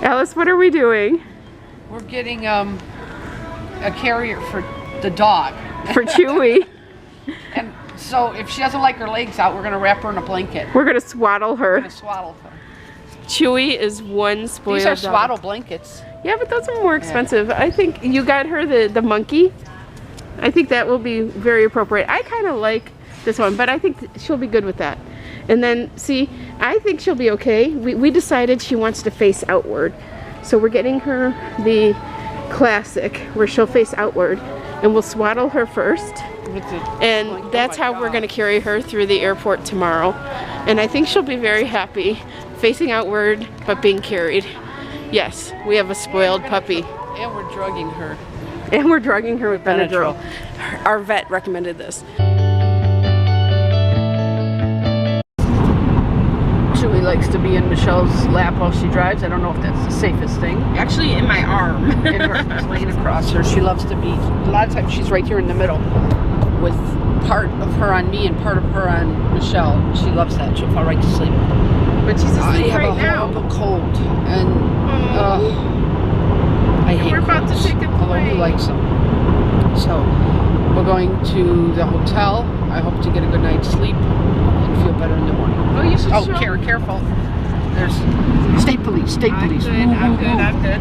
Alice, what are we doing? We're getting a carrier for the dog. For Chewie. And so if she doesn't like her legs out, we're going to wrap her in a blanket. We're going to swaddle her. We're going to swaddle her. Chewie is one spoiled These are dog. swaddle blankets. Yeah, but those are more expensive. I think you got her the monkey. I think that will be very appropriate. I kind of like this one, but I think she'll be good with that. And then, see, I think she'll be okay. We decided she wants to face outward. So we're getting her the classic where she'll face outward. And we'll swaddle her first. And that's how we're going to carry her through the airport tomorrow. And I think she'll be very happy facing outward but being carried. Yes, we have a spoiled puppy. And we're drugging her. And we're drugging her with Benadryl. Our vet recommended this. Chewie likes to be in Michelle's lap while she drives. I don't know if that's the safest thing. Actually, in my arm. And her laying across her. She loves to be, a lot of times she's right here in the middle with part of her on me and part of her on Michelle. She loves that. She'll fall right to sleep. But she's asleep right now. I have a horrible cold. And I hate we're about colds, to take a although plane. he likes them. So we're going to the hotel. I hope to get a good night's sleep and feel better in the morning. Oh, you should show. Careful. There's state police. I'm good.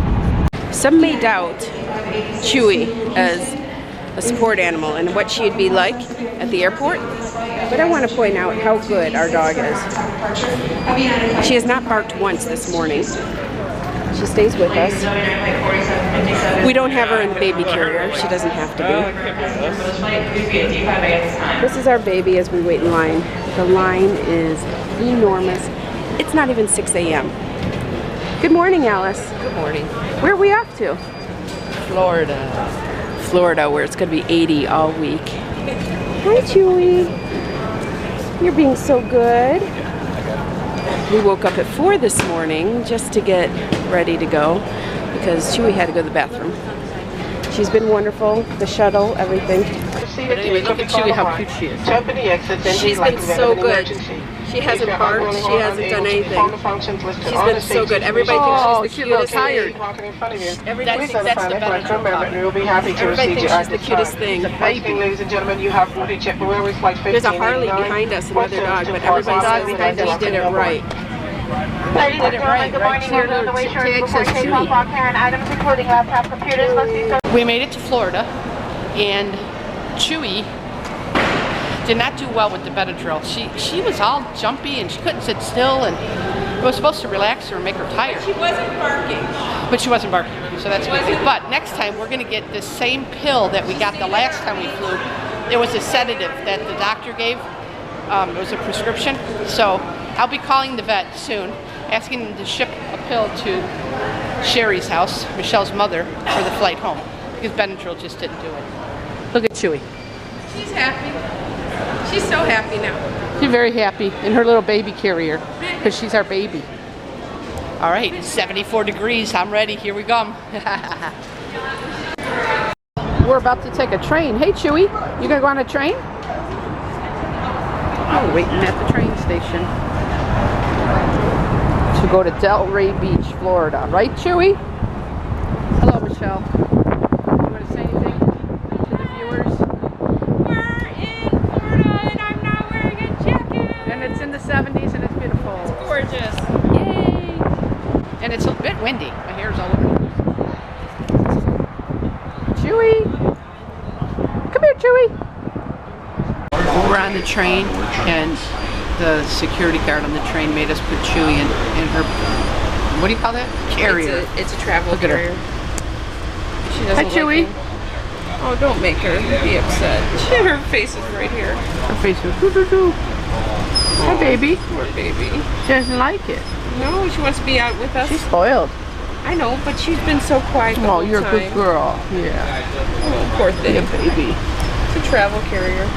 Some may doubt Chewie as a support animal and what she'd be like at the airport. But I want to point out how good our dog is. She has not barked once this morning. She stays with us. We don't have her in the baby carrier. She doesn't have to be. This is our baby as we wait in line. The line is enormous. It's not even 6 a.m. Good morning, Alice. Good morning. Where are we off to? Florida, where it's going to be 80 all week. Hi, Chewie. You're being so good. We woke up at 4 this morning just to get ready to go because Chewie had to go to the bathroom. She's been wonderful, the shuttle, everything. But anyway, look at Chewie, how cute she is. She's been so good. She hasn't barked, she hasn't done anything. She's been so good. Everybody thinks she's the cutest thing. Everybody thinks that's the Benadryl puppy. Everybody thinks she's the cutest thing. There's a Harley behind us, another dog, but everybody says that we did it right. We did it right. Right here, the tag says Chewie. We made it to Florida, and Chewie did not do well with the Benadryl. She was all jumpy and she couldn't sit still, and it was supposed to relax her and make her tired. She wasn't barking. But she wasn't barking, so that's good. But next time we're going to get the same pill that we got the last time we flew. It was a sedative that the doctor gave. It was a prescription. So I'll be calling the vet soon, asking them to ship a pill to Sherry's house, Michelle's mother, for the flight home, because Benadryl just didn't do it. Look at Chewie. She's happy. She's so happy now. She's very happy in her little baby carrier because she's our baby. All right, 74 degrees. I'm ready. Here we go. We're about to take a train. Hey, Chewie, you gonna go on a train? Oh, waiting at the train station to go to Delray Beach, Florida. Right, Chewie? Hello, Michelle. You want to say anything to the viewers? We're in Florida and I'm not wearing a jacket. And it's in the 70s and it's beautiful. It's gorgeous. Yay! And it's a bit windy. My hair's all over the place. Chewie! Come here, Chewie! We're on the train and the security guard on the train made us put Chewie in her, what do you call that? Carrier. It's a travel Look at her. carrier. She doesn't Hi, Chewie. like it. Oh, don't make her be upset. Her face is right here. Her face is doo-doo-doo. Hi, baby. Poor baby. She doesn't like it. No, she wants to be out with us. She's spoiled. I know, but she's been so quiet the whole You're time. a good girl. Yeah. Oh, poor thing. Yeah, baby. It's a travel carrier.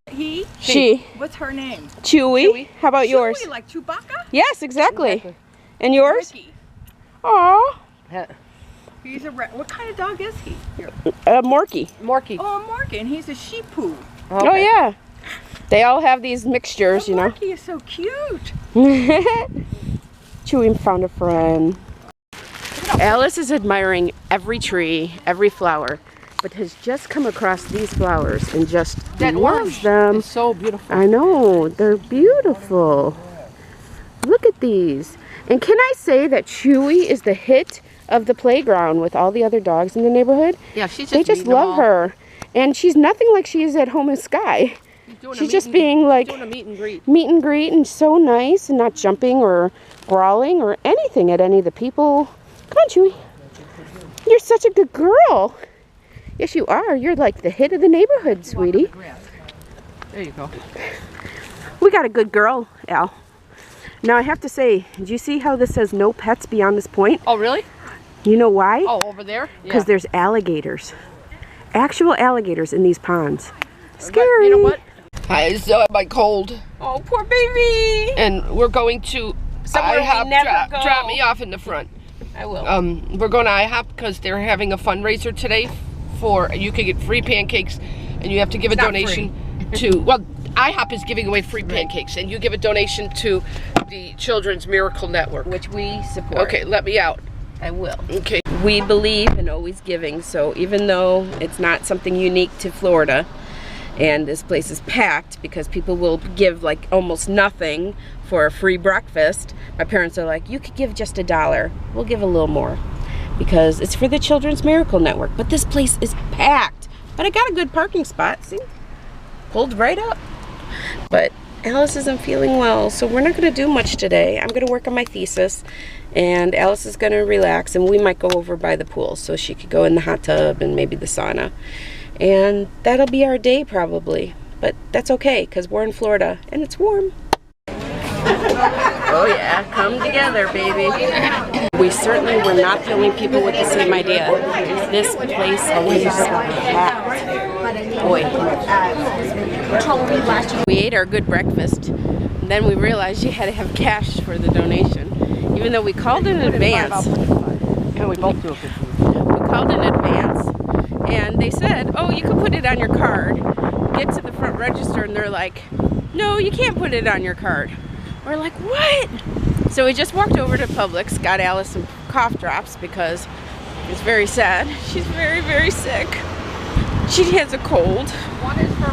He? She. What's her name? Chewie. How about yours? Chewie, like Chewbacca? Yes, exactly. And yours? Ricky. Aw. He's a what kind of dog is he? Morky. Morky. Oh, Morgan. He's a sheepoo. Oh, yeah. They all have these mixtures, you know. Morky is so cute. Chewie found a friend. Alice is admiring every tree, every flower, but has just come across these flowers and just loves them. It's so beautiful. I know, they're beautiful. Look at these. And can I say that Chewie is the hit of the playground with all the other dogs in the neighborhood? Yeah, she's just They just love her. And she's nothing like she is at home in Sky. She's just being like doing a meet and greet. Meet and greet, and so nice, and not jumping or growling or anything at any of the people. Come on, Chewie. You're such a good girl. Yes, you are. You're like the hit of the neighborhood, sweetie. There you go. We got a good girl, Al. Now, I have to say, did you see how this says no pets beyond this point? Oh, really? You know why? Oh, over there? Because there's alligators. Actual alligators in these ponds. Scary. You know what? I still have my cold. Oh, poor baby. And we're going to Somewhere we IHOP. never go. Drop me off in the front. I will. We're going to IHOP because they're having a fundraiser today for, you could get free pancakes and you have to give a donation to, well, IHOP is giving away free pancakes and you give a donation to the Children's Miracle Network. Which we support. Okay, let me out. I will. Okay. We believe in always giving, so even though it's not something unique to Florida, and this place is packed because people will give like almost nothing for a free breakfast, my parents are like, you could give just $1. We'll give a little more because it's for the Children's Miracle Network. But this place is packed. But I got a good parking spot. See? Pulled right up. But Alice isn't feeling well, so we're not going to do much today. I'm going to work on my thesis, and Alice is going to relax, and we might go over by the pool so she could go in the hot tub and maybe the sauna. And that'll be our day probably. But that's okay, because we're in Florida, and it's warm. Oh yeah, come together, baby. We certainly were not the only people with the same idea. This place is packed. Boy. We ate our good breakfast, and then we realized you had to have cash for the donation. Even though we called in advance. Yeah, we both do it. We called in advance, and they said, oh, you can put it on your card. Get to the front register, and they're like, no, you can't put it on your card. We're like, what? So we just walked over to Publix, got Alice some cough drops because it's very sad. She's very, very sick. She has a cold. One is for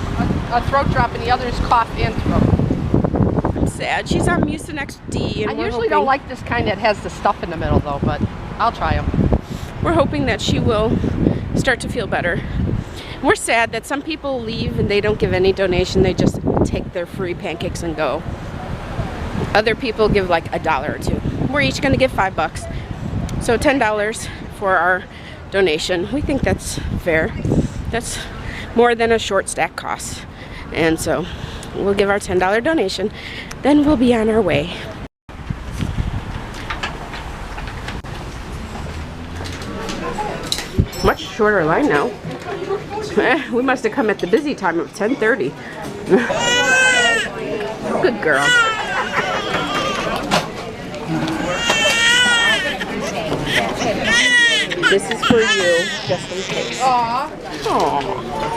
a throat drop and the other is cough and throat. I'm sad. She's on Mucinex D. And I usually don't like this kind that has the stuff in the middle though, but I'll try them. We're hoping that she will start to feel better. We're sad that some people leave and they don't give any donation. They just take their free pancakes and go. Other people give like $1 or $2. We're each going to give $5. So $10 for our donation. We think that's fair. That's more than a short stack costs. And so we'll give our $10 donation. Then we'll be on our way. Much shorter line now. We must have come at the busy time of 10:30. Good girl. This is for you, just in case. Aww. Aww.